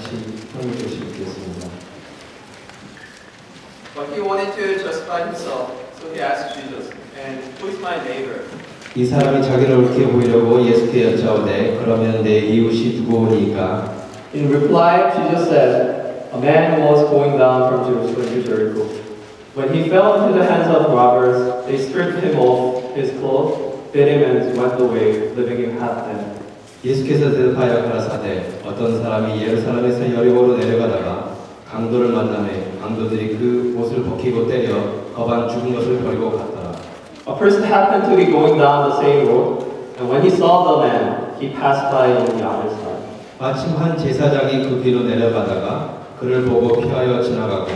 같이 형님 보시겠습니다. But he wanted to justify himself, so he asked Jesus, "And who is my neighbor?" 이 사람이 자기를 옳게 보이려고 예수께 여짜오되 그러면 내 이웃이 누구오니까? In reply, Jesus said, "A man was going down from Jerusalem to Jericho. When he fell into the hands of robbers, they stripped him of his clothes, beat him, and went away, leaving him half dead." 예수께서 대답하여 가라사대 어떤 사람이 예루살렘에서 여리고로 내려가다가 강도를 만나매 강도들이 그 옷을 벗기고 때려 거반 죽은 것을 버리고 갔더라. A person happened to be going down the same road, and when he saw the man, he passed by on the other side. 마침 한 제사장이 그 길로 내려가다가 그를 보고 피하여 지나가고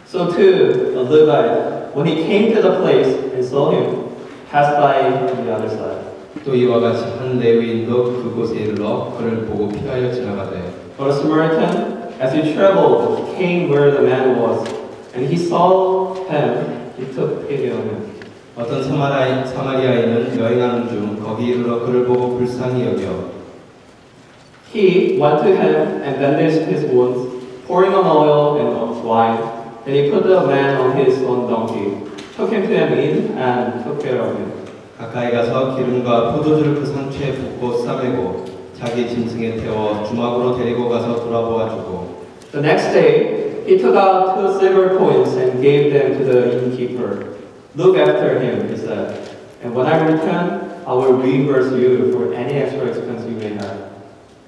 So too, a Levite, when he came to the place and saw him, passed by on the other side. 또 이와 같이 한 레위인도 그곳에 이르러 그를 보고 피하여 지나가되 But a Samaritan, as he traveled, came where the man was, and he saw him, he took pity on him. 어떤 사마리아인은 여행하는 중 거기 이르러 그를 보고 불쌍히 여겨 He went to him and bandaged his wounds, pouring on oil and wine. Then he put the man on his own donkey, took him to an inn, and took care of him. 가까이 가서 기름과 포도주를 그 상처에 붓고 싸매고 자기 짐승에 태워 주막으로 데리고 가서 돌아보아 주고 The next day, he took out 2 silver coins and gave them to the innkeeper. Look after him, he said, and when I return, I will reimburse you for any extra expense you may have.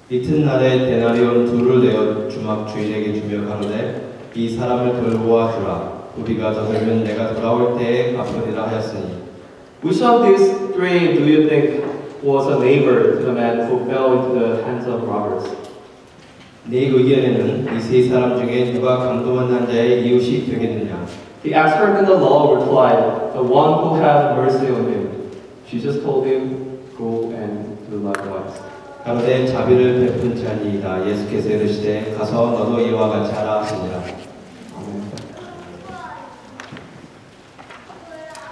이튿날에 데나리온 2를 내어 주막 주인에게 주며 가로되 이 사람을 돌보아 주라 우리가 저들면 내가 돌아올 때에 갚으리라 하였으니 Which of these 3 do you think was a neighbor to the man who fell into the hands of robbers? 네 의견에는 이 세 사람 중에 누가 강도 만난 자의 이웃이 되겠느냐? The expert in the law replied, "The one who had mercy on him." Jesus told him, "Go and do likewise." 가로되 자비를 베푼 자니이다. 예수께서 이르시되 가서 너도 이와 같이 하라 하시니라.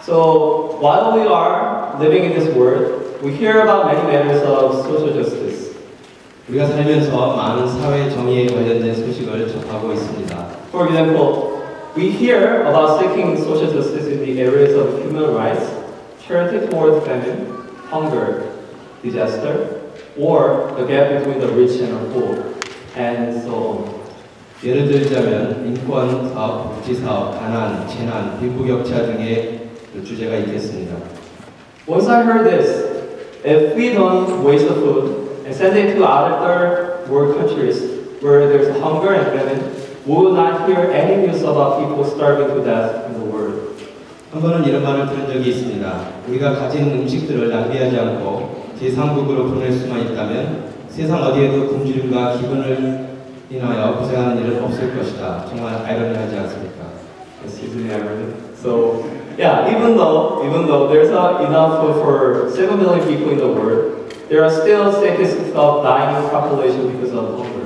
So while we are living in this world, we hear about many matters of social justice. 우리가 살면서 많은 사회 정의에 관련된 소식을 접하고 있습니다. For example, we hear about seeking social justice in the areas of human rights, charity toward famine, hunger, disaster, or the gap between the rich and the poor, and so on. 예를 들자면 인권 사업, 복지 사업, 가난, 재난, 빈부격차 등의 주제가 있겠습니다. Once I heard this, if we don't waste the food and send it to other third world countries where there's hunger and famine, we will not hear any news about people starving to death in the world. 한 번은 이런 말을 들은 적이 있습니다. 우리가 가진 음식들을 낭비하지 않고 제3국으로 보낼 수만 있다면 세상 어디에도 굶주림과 기근을 인하여 고생하는 일은 없을 것이다. 정말 아이러니하지 않습니까? Excuse me, irony. So, yeah, even though there's not enough food for 7 million people in the world, there are still statistics of dying population because of hunger.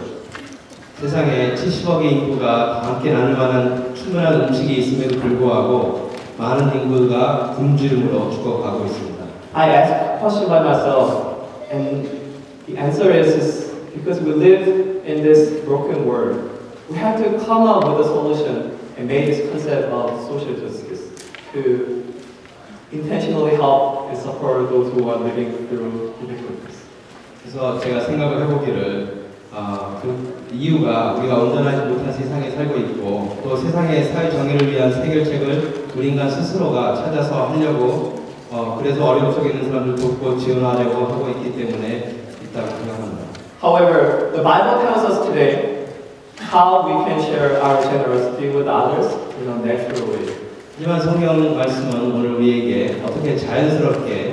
세상에 70억의 인구가 함께 나눌 만한 충분한 음식이 있음에도 불구하고 많은 인구가 굶주림으로 죽어가고 있습니다. I asked a question by myself, and the answer is because we live in this broken world. We have to come up with a solution and make this concept of social justice to intentionally help and support those who are living through difficulties. 그래서 제가 생각을 해보기를 그 이유가 우리가 온전하지 못한 세상에 살고 있고 또 세상의 사회 정의를 위한 해결책을 우리 인간 스스로가 찾아서 하려고 그래서 어려움 속에 있는 사람들 돕고 지원하려고 하고 있기 때문에 있다고 생각합니다. However, the Bible tells us today how we can share our generosity with others in a natural way. 하지만 성경 말씀은 오늘 우리에게 어떻게 자연스럽게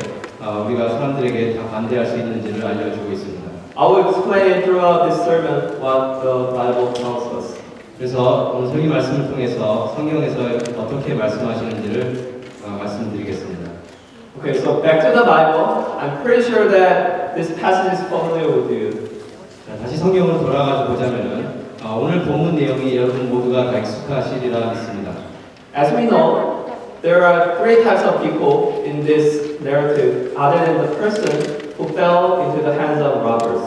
우리가 사람들에게 다 반대할 수 있는지를 알려주고 있습니다. I will explain throughout this sermon what the Bible tells us. 그래서 오늘 설교 말씀을 통해서 성경에서 어떻게 말씀하시는지를 말씀드리겠습니다. Okay, so back to the Bible. I'm pretty sure that this passage is familiar with you. 자, 다시 성경으로 돌아가서 보자면은 오늘 본문 내용이 여러분 모두가 다 익숙하시리라 믿습니다. As we know, there are 3 types of people in this narrative other than the person who fell into the hands of robbers.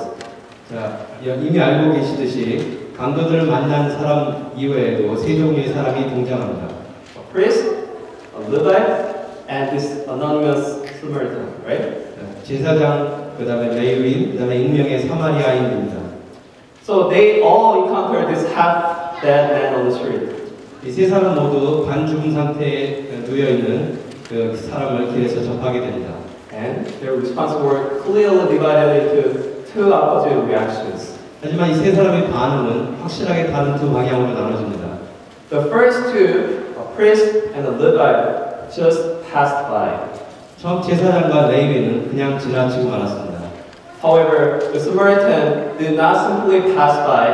자, 이미 알고 계시듯이 강도들을 만난 사람 이외에도 세 종류의 사람이 등장합니다. A priest, a Levite, and this anonymous Samaritan, right? 제사장, 그 다음에 레위인, 그 다음에 익명의 사마리아인입니다. So they all encounter this half-dead man on the street. 이 세 사람 모두 반죽음 상태에 누워 있는 그 사람을 길에서 접하게 됩니다. And their responses were clearly divided into two opposite reactions. 하지만 이 세 사람의 반응은 확실하게 다른 두 방향으로 나눠집니다. The first two, a priest and a Levite, just passed by. 처음 제사장과 레위인은 그냥 지나치고 말았습니다. However, the Samaritan did not simply pass by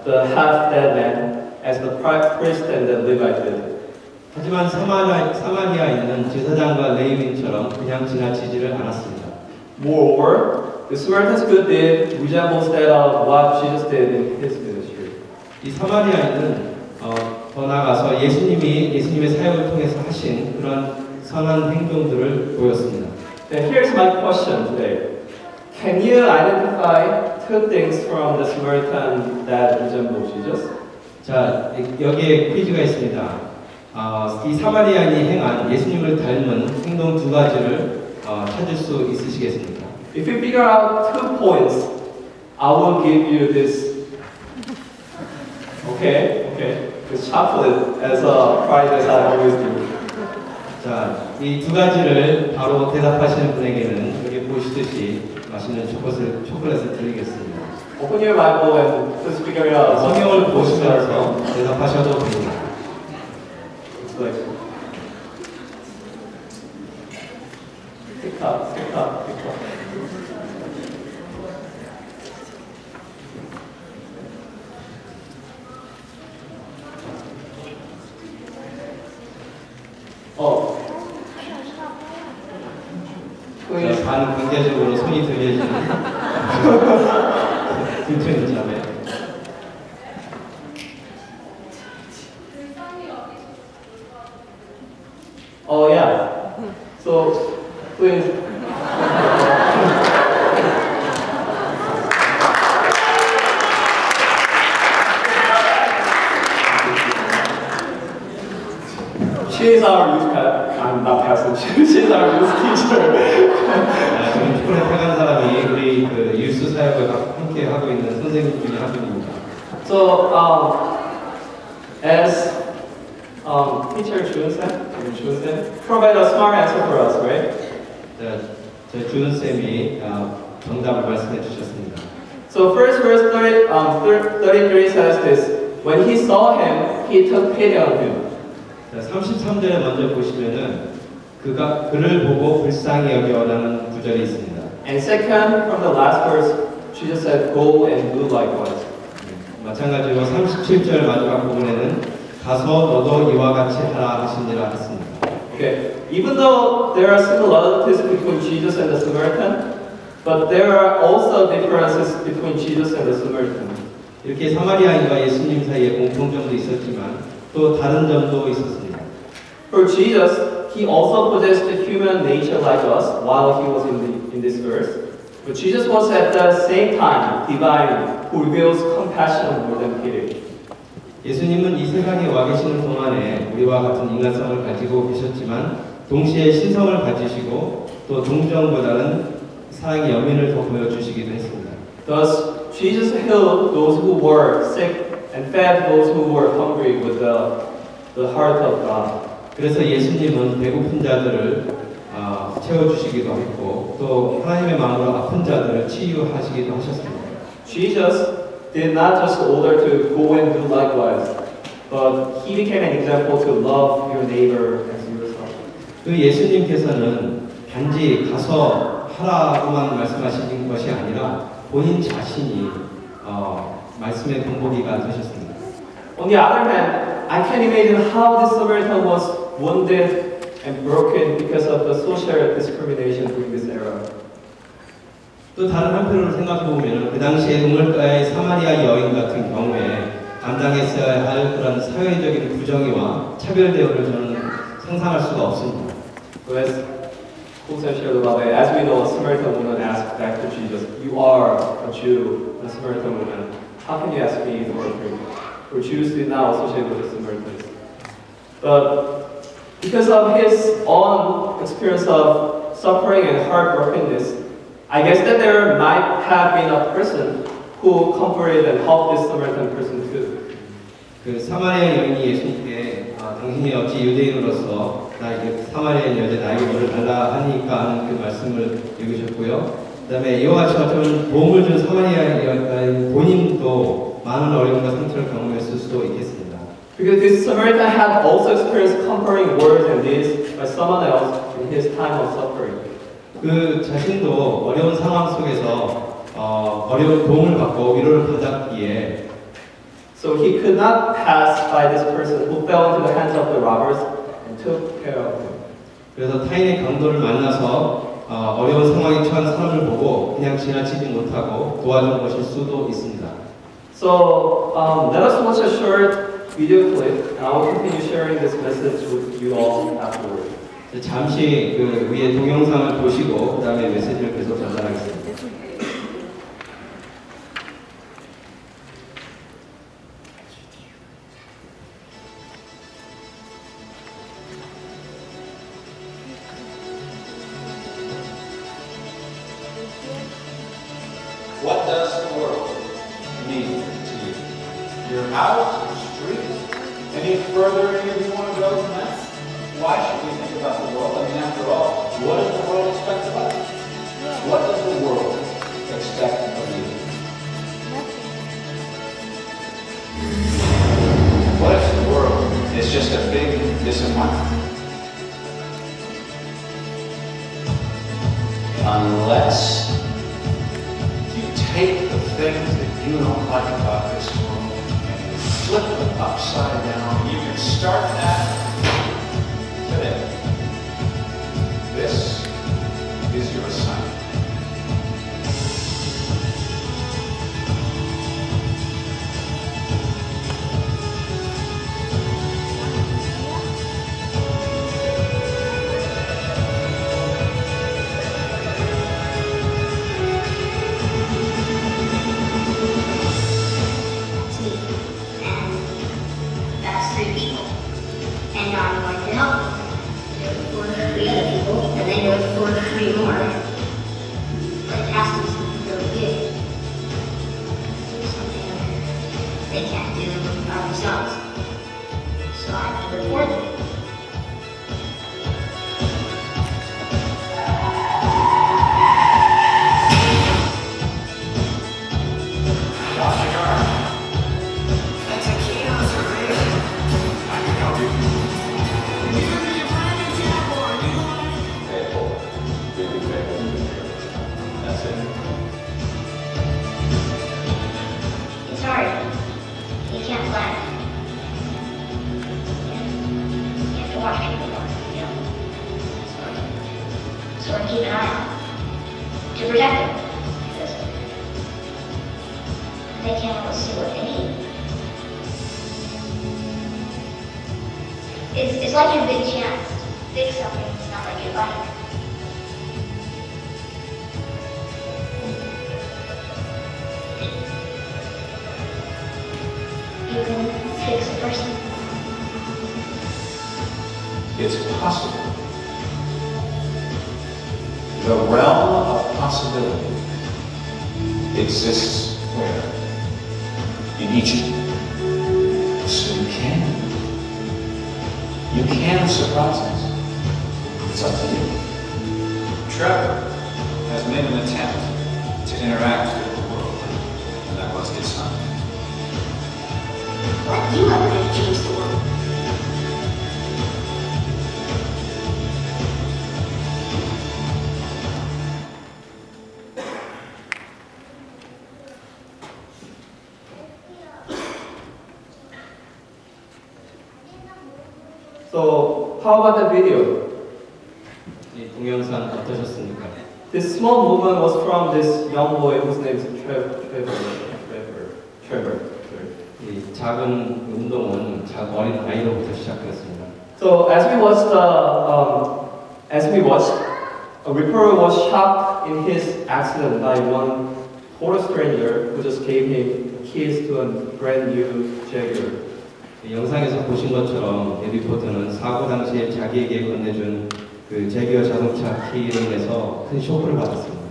the half-dead man as the priest and the Levite did. 하지만 사마리아인은 제사장과 레위인처럼 그냥 지나치지를 않았습니다. Moreover, the Samaritan's good deed resembles that of what Jesus did in his ministry. 이 사마리아인은 더 나아가서 예수님의 사역을 통해서 하신 그런 선한 행동들을 보였습니다. Then here's my question today. Can you identify two things from the Samaritan that resemble Jesus? 자, 여기에 퀴즈가 있습니다. 이 사마리아인이 행한 예수님을 닮은 행동 두 가지를 찾을 수 있으시겠습니까? If you figure out 2 points, I will give you this. Okay. This chocolate as a prize as I always do. 자, 이 두 가지를 바로 대답하시는 분에게는 여기 보시듯이 맛있는 초콜릿을 드리겠습니다. Open your Bible and please figure it out. 성경을 보시면서 대답하셔도 됩니다. It's like tick-tock. 반 강제적으로 손이 들려지는 근처에 있잖아요. Oh yeah. So please. She is our youth pastor. I'm not pastor. She is our youth teacher. 지금 초콜릿 해간 사람이 우리 그 유스 사역을 함께 하고 있는 선생님 중에 한 분입니다. So as teacher Jun-sen provide a smart answer for us, right? 자, 저희 주은 쌤이 정답을 말씀해 주셨습니다. So first verse 33 says this. When he saw him, he took pity on him. 자, 33절에 먼저 보시면은 그를 보고 불쌍히 여겨라는 구절이 있습니다. And second, from the last verse, Jesus said, "Go and do likewise." 마찬가지로 37절 마지막 부분에는 가서 너도 이와 같이 하라 하시니라 했습니다. Okay. Even though there are similarities between Jesus and the Samaritan, but there are also differences between Jesus and the Samaritan. 이렇게 사마리아인과 예수님 사이에 공통점도 있었지만 또 다른 점도 있었습니다. For Jesus, he also possessed a human nature like us while he was in this earth. But Jesus was at the same time divine, who reveals compassion more than pity. 예수님은 이 세상에 와 계시는 동안에 우리와 같은 인간성을 가지고 계셨지만 동시에 신성을 가지시고 또 동정보다는 사랑의 연민을 더 보여주시기도 했습니다. Thus, Jesus healed those who were sick and fed those who were hungry with the heart of God. 그래서 예수님은 배고픈 자들을 채워주시기도 했고 또 하나님의 마음으로 아픈 자들을 치유하시기도 하셨습니다. Jesus did not just order to go and do likewise, but he became an example to love your neighbor as yourself. 그 예수님께서는 단지 가서 하라고만 말씀하신 것이 아니라 본인 자신이 말씀의 본보기가 되셨습니다. On the other hand, I can imagine how this Samaritan was wounded and broken because of the social discrimination during this era. 또 다른 한편으로 생각해 보면 그 당시에 우물가의 사마리아 여인 같은 경우에 감당했어야 할 그런 사회적인 부정의와 차별 대우를 저는 상상할 수가 없습니다. Whereas wholesome shared about it. As we know, a Samaritan woman asked back to Jesus, "You are a Jew, a Samaritan woman. How can you ask me for a drink?" For Jews did not associate with the Samaritans. But because of his own experience of suffering and heartbrokenness, I guess that there might have been a person who comforted and helped this Samaritan person too. 그 사마리아 여인이 예수님께 당신이 어찌 유대인으로서 나에게 사마리아인 여자 나에게 물을 달라 하니까 하는 그 말씀을 읽으셨고요. 그다음에 이와 같이 어쩌면 도움을 준 사마리아 여인 본인도 많은 어려움과 상처를 경험했을 수도 있겠습니다. Because this Samaritan had also experienced comforting words and deeds by someone else in his time of suffering. 그 자신도 어려운 상황 속에서 어려운 도움을 받고 위로를 받았기에 So he could not pass by this person who fell into the hands of the robbers and took care of him. 그래서 타인의 강도를 만나서 어려운 상황에 처한 사람을 보고 그냥 지나치지 못하고 도와준 것일 수도 있습니다. So let us watch a short video clip, and I will continue sharing this message with you all afterward. 잠시 그 위에 동영상을 보시고 그 다음에 메시지를 계속 전달하겠습니다. What does the world mean to you? Your house, your street? Any further any of you want to go than that? Why should we think about the world? I mean, after all, what does the world expect of us? What does the world expect of you? What if the world is just a big disappointment? Unless you take the things that you don't like about this world and you flip them upside down, you can start that today. This is your assignment. It's like your big chance to fix something. It's not like your bike. You can fix a person. It's possible. The realm of possibility exists where? In each of you. So you can. You can surprise us. It's up to you. Trevor has made an attempt to interact with the world, and that was his son. What do you ever do to change the world? So, how about the video? 이 동영상 어떠셨습니까? This small movement was from this young boy whose name is Trevor. 이 작은 운동은 어린 아이로부터 시작되었습니다. So as we watched A reporter was shocked in his accident by one total stranger who just gave him keys to a brand new Jaguar. 영상에서 보신 것처럼 이 리포터는 사고 당시에 자기에게 건네준 그 제기어 자동차 키로 인해서 큰 쇼크를 받았습니다.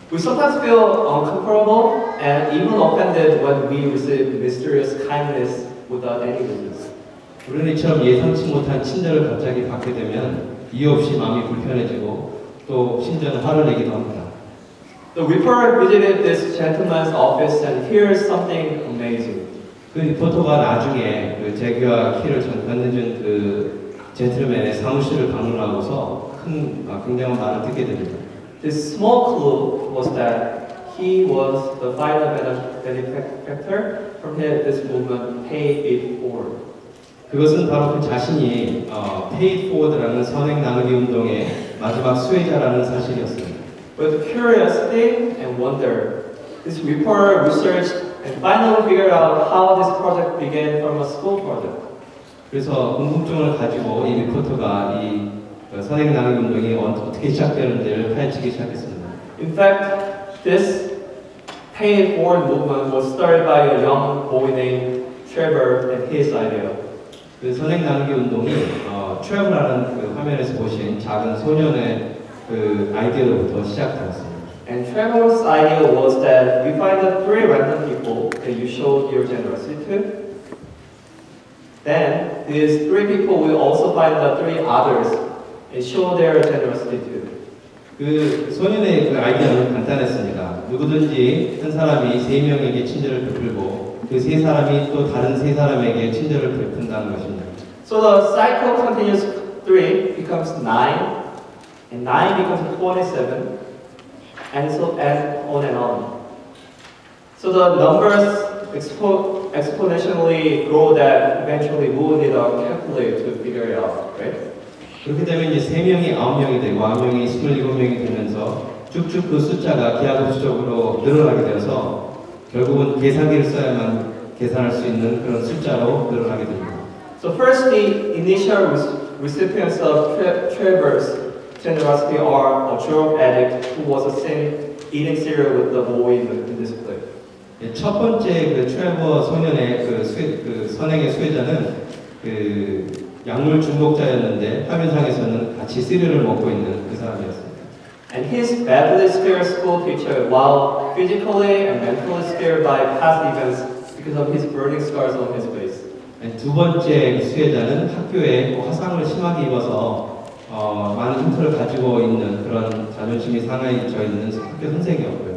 We sometimes feel uncomfortable and even offended when we receive mysterious kindness without any reasons. 우리는 이처럼 예상치 못한 친절을 갑자기 받게 되면 이유 없이 마음이 불편해지고 또 심지어는 화를 내기도 합니다. The reporter visited this gentleman's office and hears something amazing. 그 리포터가 나중에 그 제기와 키를 건네준 그 젠틀맨의 사무실을 방문하고서 굉장한 말을 듣게 됩니다. This small clue was that he was the final benefactor from this movement, Pay It Forward. 그것은 바로 그 자신이 Pay It Forward라는 선행 나누기 운동의 마지막 수혜자라는 사실이었습니다. With curiosity and wonder, this reporter researched and finally figured out how this project began from a school project. 그래서 궁금증을 가지고 이 리포터가 이 선행 나누기 운동이 어떻게 시작되는지를 파헤치기 시작했습니다. In fact, this Pay It Forward movement was started by a young boy named Trevor and his idea. 그 선행 나누기 운동이 트래블라는 그 화면에서 보신 작은 소년의 그 아이디어로부터 시작되었습니다. And Trevor's idea was that you find the three random people that you showed your generosity to. Then these three people will also find the three others and show their generosity to. 그 소년의 그 아이디어는 간단했습니다. 누구든지 한 사람이 세 명에게 친절을 베풀고 그 세 사람이 또 다른 세 사람에게 친절을 베푼다는 것입니다. So the cycle continues. 3 becomes 9, and 9 becomes 27, and so on and on. So the numbers exponentially grow that eventually we will need a calculator to figure it out, right? 그렇게 되면 이제 3명이 9명이 되고 9명이 27명이 되면서 쭉쭉 그 숫자가 기하급수적으로 늘어나게 되어서 결국은 계산기를 써야만 계산할 수 있는 그런 숫자로 늘어나게 됩니다. So first, the initial recipients of Trevor's generosity are a drug addict who was seen eating cereal with the boy in this clip. 첫 번째 그 트레버 소년의 그 선행의 수혜자는 그 약물 중독자였는데 화면상에서는 같이 시리얼을 먹고 있는 그 사람이었습니다. And his badly scared school teacher, while physically and mentally scared by past events because of his burning scars on his face. 두 번째 수혜자는 학교에 화상을 심하게 입어서 많은 흉터를 가지고 있는 그런 자존심이 상해져 있는 학교 선생이었고요.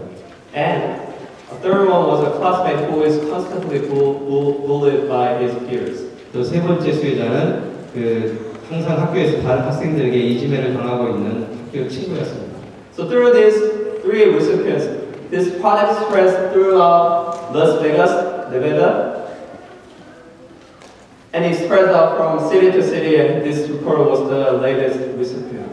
And a third one was a classmate who is constantly bullied by his peers. 또 세 번째 수혜자는 그 항상 학교에서 다른 학생들에게 이지매를 당하고 있는 학교 친구였습니다. So through these three recipients, this project spreads throughout Las Vegas, Nevada, and it spreads out from city to city, and this reporter was the latest recipient.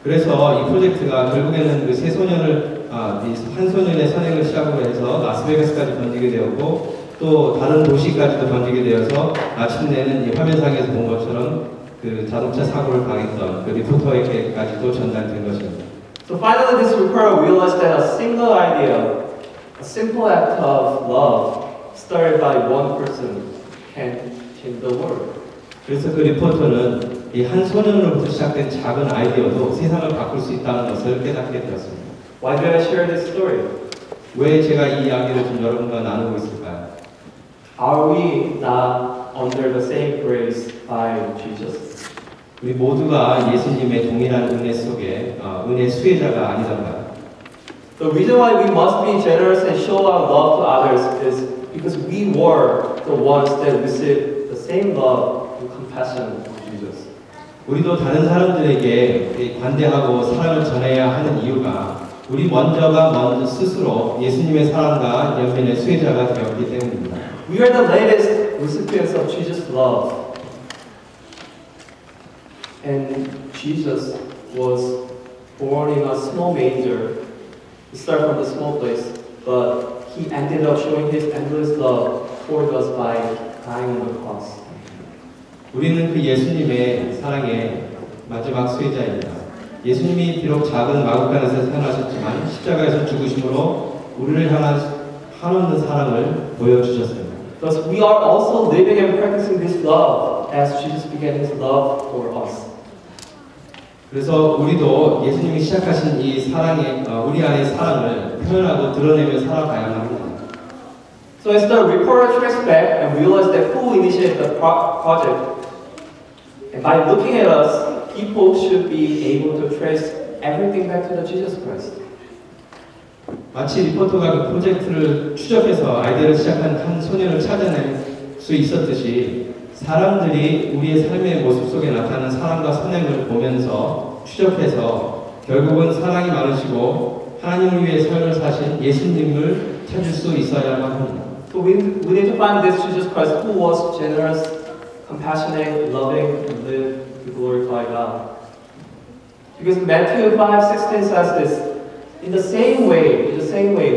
그래서 이 프로젝트가 결국에는 그 세 소년을 한 소년의 선행을 시작으로 해서 라스베가스까지 번지게 되었고 또 다른 도시까지도 번지게 되어서 마침내는 이 화면상에서 본 것처럼 그 자동차 사고를 당했던 그 리포터에게까지도 전달된 것입니다. So finally, this reporter realized that a single idea, a simple act of love, started by one person, can change the world. 그래서 그 리포터는 이 한 소년으로부터 시작된 작은 아이디어도 세상을 바꿀 수 있다는 것을 깨닫게 되었습니다. Why do I share this story? 왜 제가 이 이야기를 좀 여러분과 나누고 있을까요? Are we not under the same grace by Jesus? 우리 모두가 예수님의 동일한 은혜 속에 은혜 수혜자가 아니던가요? The reason why we must be generous and show our love to others is because we were the ones that received the same love and compassion of Jesus. 우리도 다른 사람들에게 관대하고 사랑을 전해야 하는 이유가 우리 먼저 스스로 예수님의 사랑과 연민의 수혜자가 되었기 때문입니다. We are the latest recipients of Jesus' love. And Jesus was born in a small manger. He started from the small place, but he ended up showing his endless love toward us by dying on the cross. 우리는 그 예수님의 사랑의 마지막 수혜자입니다. 예수님이 비록 작은 마구간에서 태어나셨지만 십자가에서 죽으심으로 우리를 향한 한없는 사랑을 보여주셨습니다. Thus, we are also living and practicing this love as Jesus began his love for us. 그래서 우리도 예수님이 시작하신 이 사랑의 우리 안의 사랑을 표현하고 드러내며 살아가야만 합니다. So as the reporter tracks back and realizes that who initiated the project, and by looking at us, people should be able to trace everything back to the Jesus Christ. 마치 리포터가 그 프로젝트를 추적해서 아이디어를 시작한 한 소년을 찾아낼 수 있었듯이 사람들이 우리의 삶의 모습 속에 나타나는 사랑과 선행을 보면서 추적해서 결국은 사랑이 많으시고 하나님을 위해 삶을 사신 예수님을 찾을 수 있어야만 합니다. So we need to find this Jesus Christ who was generous, compassionate, loving, and lived to glorify God. Because Matthew 5:16 says this, in the same way,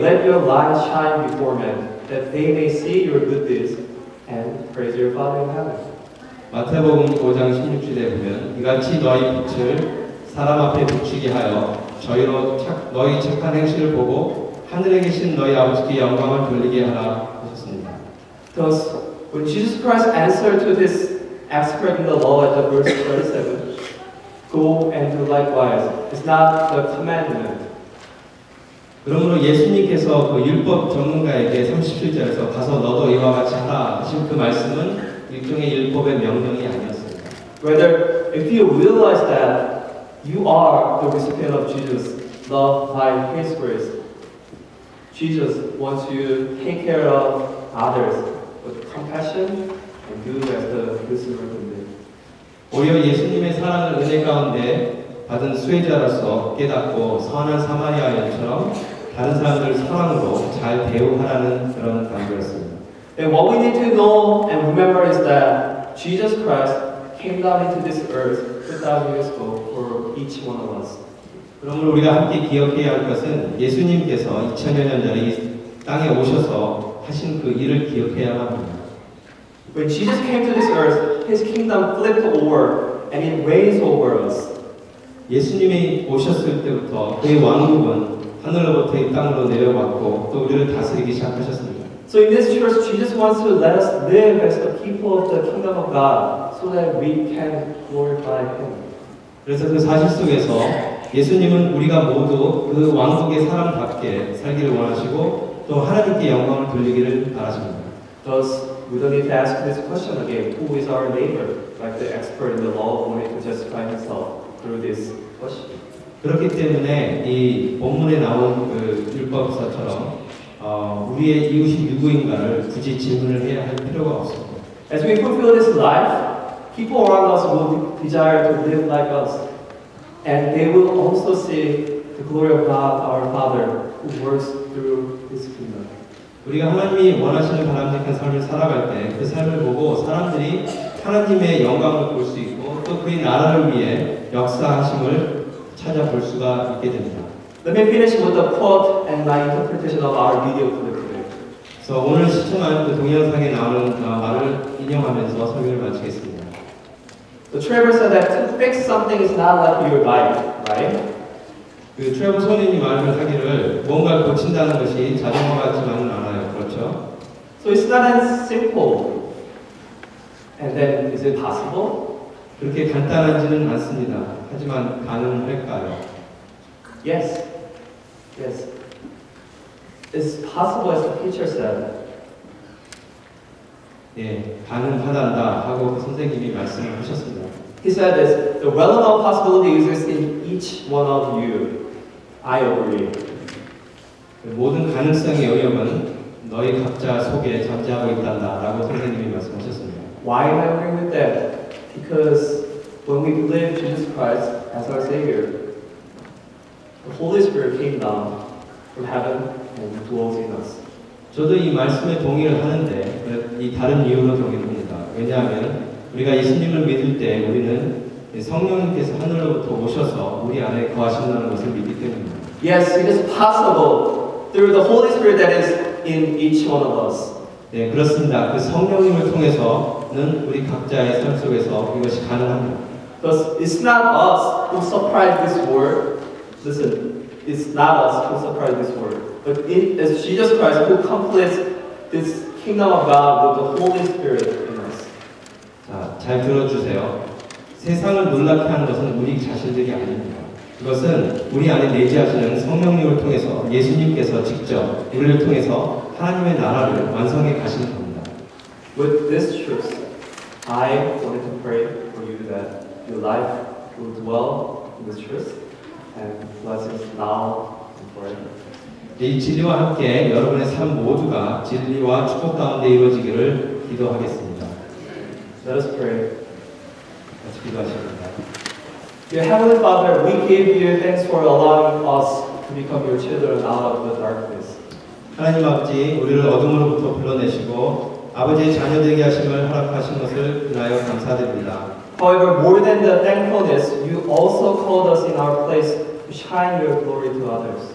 let your light shine before men, that they may see your good deeds and praise your Father in heaven. 마태복음 5장 16절에 보면 이같이 너희 빛을 사람 앞에 비추게 하여 너희 착한 행실을 보고 하늘에 계신 너희 아버지께 영광을 돌리게 하라 하셨습니다. Thus, when Jesus Christ answered to this expert in the law at the verse 37, go and do likewise, is not the commandment. 그러므로 예수님께서 그 율법 전문가에게 37절에서 가서 너도 이와 같이 하라 하신 그 말씀은 일종의 율법의 명령이 아니었습니다. Rather, if you realize that you are the recipient of Jesus, loved by His grace, Jesus wants you to take care of others with compassion and do as the good Samaritan did. 오히려 예수님의 사랑을 은혜 가운데 받은 수혜자로서 깨닫고 선한 사마리아인처럼 다른 사람들을 사랑으로 잘 대우하라는 그런 강조였습니다. And what we need to know and remember is that Jesus Christ came down into this earth 2,000 years ago for each one of us. 그러므로 우리가 함께 기억해야 할 것은 예수님께서 2000여 년 전에 이 땅에 오셔서 하신 그 일을 기억해야만 합니다. When Jesus came to this earth, His kingdom flipped over and it reigns over us. 예수님이 오셨을 때부터 그의 왕국은 하늘로부터 이 땅으로 내려왔고 또 우리를 다스리기 시작하셨습니다. So in this church, Jesus wants to let us live as the people of the kingdom of God so that we can glorify Him. 그래서 그 사실 속에서 예수님은 우리가 모두 그 왕국의 사람답게 살기를 원하시고 또 하나님께 영광을 돌리기를 바라십니다. Thus, we don't need to ask this question again, who is our neighbor? Like the expert in the law wanted to justify himself through this question. 그렇기 때문에 이 본문에 나온 그 율법서처럼 우리의 이웃이 누구인가를 굳이 질문을 해야 할 필요가 없습니다. As we fulfill this life, people around us will desire to live like us. And they will also see the glory of God, our Father, who works through His kingdom. 우리가 하나님이 원하시는 바람직한 삶을 살아갈 때 그 삶을 보고 사람들이 하나님의 영광을 볼 수 있고 또 그의 나라를 위해 역사하심을 찾아볼 수가 있게 됩니다. Let me finish with a quote and my interpretation of our video clip today. 그래서 오늘 시청한 그 동영상에 나오는 말을 인용하면서 설명을 마치겠습니다. The Trevor said that to fix something is not like your bike, right? 그 트레버 소년이 말을 하기를 뭔가를 고친다는 것이 자전거 같지만은 않아요. 그렇죠? So it's not as simple. And then, is it possible? 그렇게 간단하지는 않습니다. 하지만 가능할까요? Yes. Yes. It's possible as the teacher said. 예, 가능하단다 하고 그 선생님이 말씀을 하셨습니다. He said this, the realm of possibility exists in each one of you. I agree. 모든 가능성의 영역은 너희 각자 속에 존재하고 있단다 라고 선생님이 말씀하셨습니다. Why am I agreeing with that? Because when we believe Jesus Christ as our Savior, the Holy Spirit came down from heaven and dwells in us. 저도 이 말씀에 동의를 하는데 이 다른 이유로 동의를 합니다. 왜냐하면 우리가 예수님을 믿을 때 우리는 성령님께서 하늘로부터 오셔서 우리 안에 거하신다는 것을 믿기 때문입니다. Yes, it is possible through the Holy Spirit that is in each one of us. 네, 그렇습니다. 그 성령님을 통해서는 우리 각자의 삶 속에서 이것이 가능합니다. Because it's not us who surprised this world. Listen, it's not us who surprised this world. But it is Jesus Christ who completes this kingdom of God with the Holy Spirit in us. 자, 잘 들어주세요. 세상을 놀랍게 하는 것은 우리 자신들이 아닙니다. 그것은 우리 안에 내재하시는 성령님을 통해서 예수님께서 직접 우리를 통해서 하나님의 나라를 완성해 가시는 겁니다. With this truth, I wanted to pray for you that your life will dwell in this truth and blessings now and forever. 이 진리와 함께 여러분의 삶 모두가 진리와 축복 가운데 이루어지기를 기도하겠습니다. Let us pray. 같이 기도하십니다. Dear Heavenly Father, we give you thanks for allowing us to become your children out of the darkness. 하나님 아버지, 우리를 어둠으로부터 불러내시고 아버지의 자녀되게 하심을 허락하신 것을 인하여 감사드립니다. However, more than the thankfulness, you also called us in our place to shine your glory to others.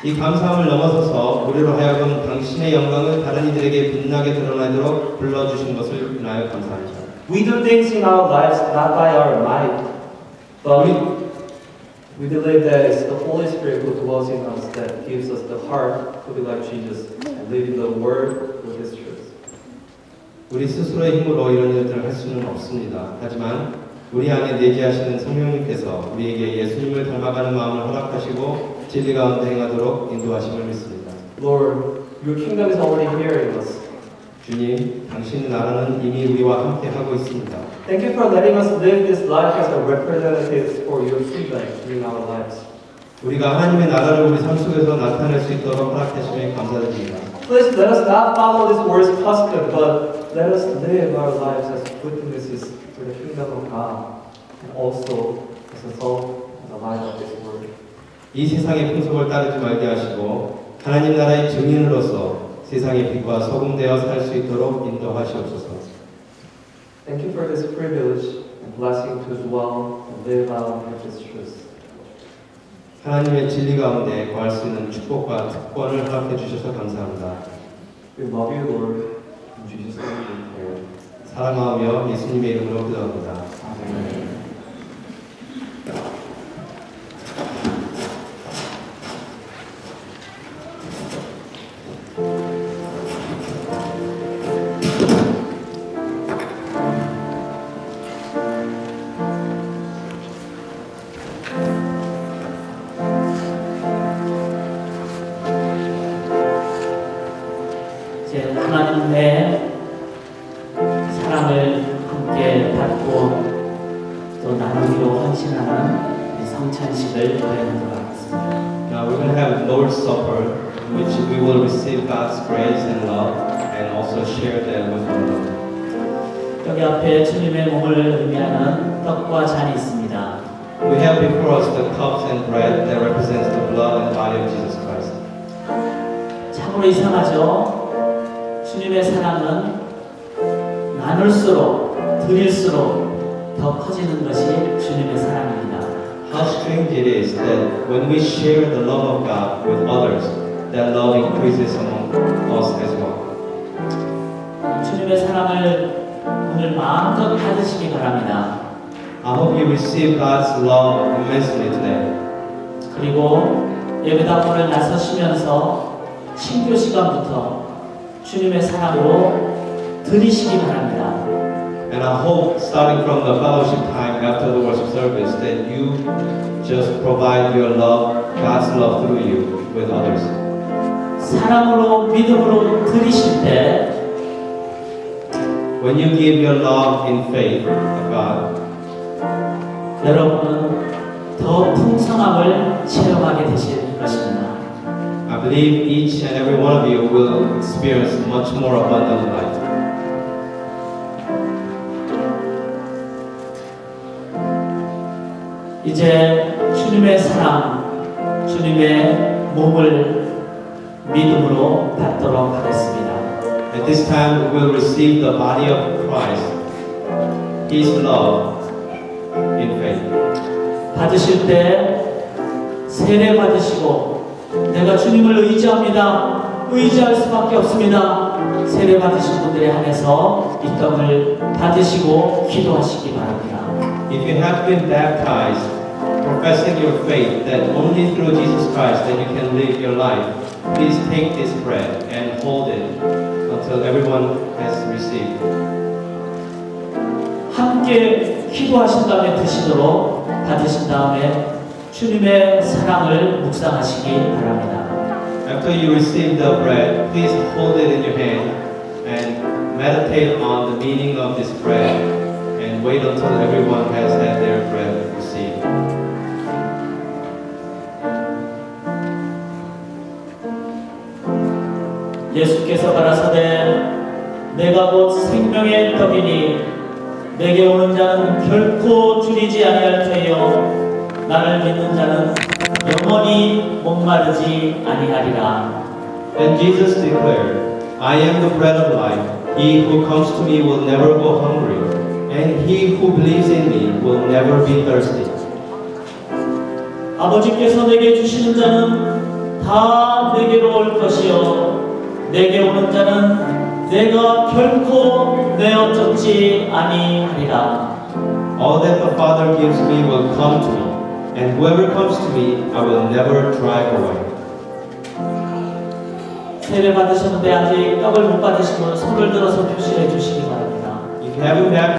이 감사함을 넘어서서 우리로 하여금 당신의 영광을 다른 이들에게 빛나게 드러나도록 불러주신 것을 인하여 감사합니다. We do things in our lives not by our might, but we believe that it's the Holy Spirit who dwells in us that gives us the heart to be like Jesus and live in the Word with His truth. 우리 스스로의 힘으로 이런 일들을 할 수는 없습니다. 하지만 우리 안에 내재하시는 성령님께서 우리에게 예수님을 닮아가는 마음을 허락하시고 진리 가운데 행하도록 인도하심을 믿습니다. Lord, your kingdom is already here in us. 주님, 당신의 나라는 이미 우리와 함께 하고 있습니다. Thank you for letting us live this life as a representative for your kingdom in our lives. 우리가 하나님의 나라를 우리 삶 속에서 나타낼 수 있도록 허락하심에 감사드립니다. Please let us not follow this world's custom, but let us live our lives as witnesses for the kingdom of God, and also as a salt and the light of this world. 이 세상의 풍속을 따르지 말게 하시고 하나님 나라의 증인으로서 세상의 빛과 소금 되어 살 수 있도록 인도하시옵소서. Thank you for this privilege and blessing to dwell and live out this truth. 하나님의 진리 가운데 거할 수 있는 축복과 특권을 허락해 주셔서 감사합니다. We love you, Lord. In Jesus' name we pray. 사랑하며 예수님의 이름으로 기도합니다. Amen. 이제 하나님의 사랑을 함께 받고 또 나누기로 헌신하는 이 성찬식을 거행하도록 하겠습니다. Now we're going to have Lord's Supper, in which we will receive God's grace and love, and also share that with one another. 여기 앞에 주님의 몸을 의미하는 떡과 잔이 있습니다. We have before us the cups and bread that represents the blood and body of Jesus Christ. 참으로 이상하죠? 주님의 사랑은 나눌수록 드릴수록 더 커지는 것이 주님의 사랑입니다. How strange it is that when we share the love of God with others, that love increases among us as well. 주님의 사랑을 오늘 마음껏 받으시기 바랍니다. I hope you receive God's love immensely today. 그리고 예배당 문을 나서시면서 신교 시간부터 주님의 사랑으로 드리시기 바랍니다. And I hope, starting from the fellowship time after the worship service, that you just provide your love, God's love through you with others. 사랑으로 믿음으로 드리실 때 When you give your love in faith of God, 여러분은 더 풍성함을 체험하게 되실 것입니다. I believe each and every one of you will experience much more abundant life. 이제 주님의 사랑, 주님의 몸을 믿음으로 받도록 하겠습니다. At this time, we will receive the body of Christ, His love, in faith. 받으실 때 세례 받으시고 내가 주님을 의지합니다. 의지할 수밖에 없습니다. 세례 받으신 분들에 한해서 이 떡을 받으시고 기도하시기 바랍니다. if you have been baptized, professing your faith that only through Jesus Christ that you can live your life, please take this bread and hold it until everyone has received. 함께 기도하신 다음에 드시도록 받으신 다음에 주님의 사랑을 묵상하시기 바랍니다. After you receive the bread, please hold it in your hand and meditate on the meaning of this bread and wait until everyone has had their bread received. 예수께서 가라사대 내가 곧 생명의 떡이니 내게 오는 자는 결코 줄이지 아니할 터이요 나를 믿는 자는 영원히 목마르지 아니하리라. And Jesus declared, I am the bread of life. He who comes to me will never go hungry, and he who believes in me will never be thirsty. 아버지께서 내게 주시는 자는 다 내게로 올 것이요 내게 오는 자는 내가 결코 내어 쫓지 아니하리라. All that the Father gives me will come to me, and whoever comes to me, I will never drive away. 세례 받으셨는데 아직 떡을 못 받으신 분은 손을 들어서 표시해 주시기 바랍니다. If you haven't baptized